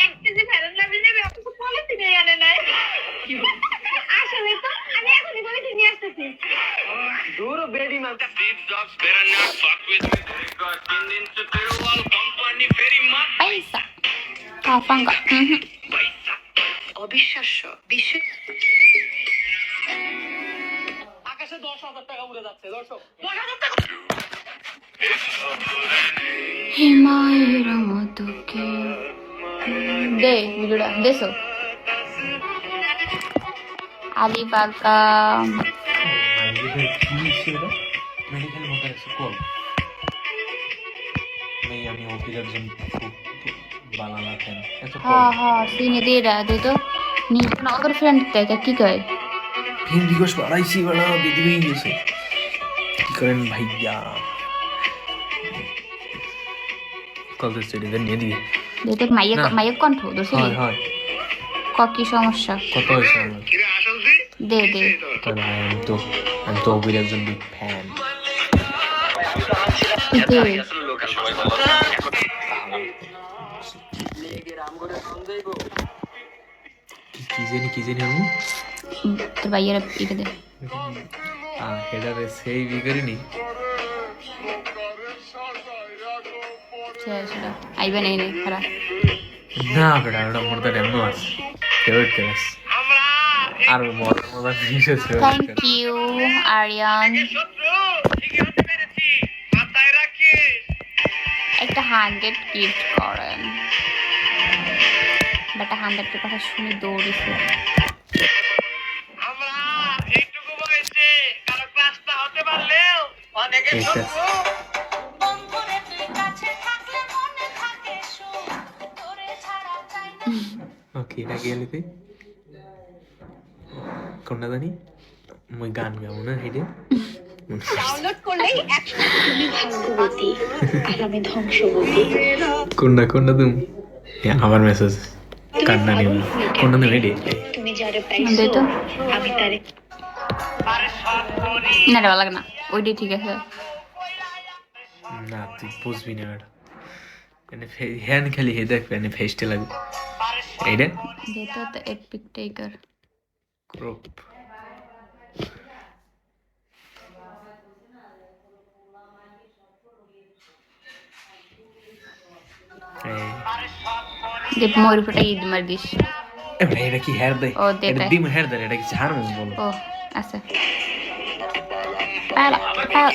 এক কেজি ফেরত লাগবে নেবে অথচ পলিথিনে আনে নাই আসলে তো আমি এখনই পলিথিন নিয়ে আসতেছি দূর বেডি মাল These dogs better not fuck with me. Because in the Tiruval company very much. Paisa. Kapanga. Paisa. অবিশ্বাস্য বিশ্ব আকাশে 10,000 টাকা উড়ে যাচ্ছে দর্শক। হিমায়ের মতো কে দে ভিডিওটা দেছো আলিবাগা মেডিকেল মোটর কল नहीं আমি অফিসের জন্য বানালা কেন এত হ্যাঁ সিনে দিয়ে দে তো নিজে না ওদের ফ্রেন্ড থেকে কি কয় ফিন রিকোয়েস্ট বাড়াইছি বড় বিদ্রোহী গেছে কি করেন ভাইয়া কল দিতে দেন নিয়ে দিই দে তো মাইক কণ্ঠ দোষে হয় হয় কি সমস্যা কত হয়েছে আমার কিরে আসলছি? দে দে তাহলে আমি তো অবির একজন বিগ ফ্যান দে আসলে লোকের সবাই ভালো। লেগে রাম করে ফোন দেবো কি জানি আমি তোর ভাইয়ের এটা দে হেডারে সেই বিগরিনি সেটা আইবে নেই নেই খারাপ না বেটা ওটা মোর দ্য ডেমো আছে ফেভারিট ক্লাস আর মজার জিনিস আছে থ্যাংক ইউ আরিয়ান শত্রু ঠিকই হতে পেরেছি। মাথায় রাখিস। একটা 100 গিফট করেন বেটা 100 এর কথা শুনে দৌড়েছে আমরা এইটুকু বয়সে কারো ক্লাসটা হতে পারলেও অনেকে এটা ওকে এটা গেলে তুই কোনটা জানি মই গান গাবো না হেডে ডাউনলোড করলেই তুমি ভাগ্যবতী আর আমি ধ্বংসবতী কোনটা তুমি আমার মেসেজ কান্না নিও কোনটা নেই হেডে তুমি যারে দে পাইছো তো আমি তারে না রে ভালো লাগে না ওইটাই ঠিক আছে না তুই বুঝবি না এটা এনে হ্যান্ড খালি হে দেখ এনে ফেস্টে লাগবে এইটা দে তো এপিক টেকার ক্রপ দে ময়ূর ফটা ঈদ মার দিস এটা কি হেয়ার দেয় ও, দে এটা তাই। দিম হেয়ার দেয় এটা কি হারমোন বলো ও আচ্ছা পালা পালা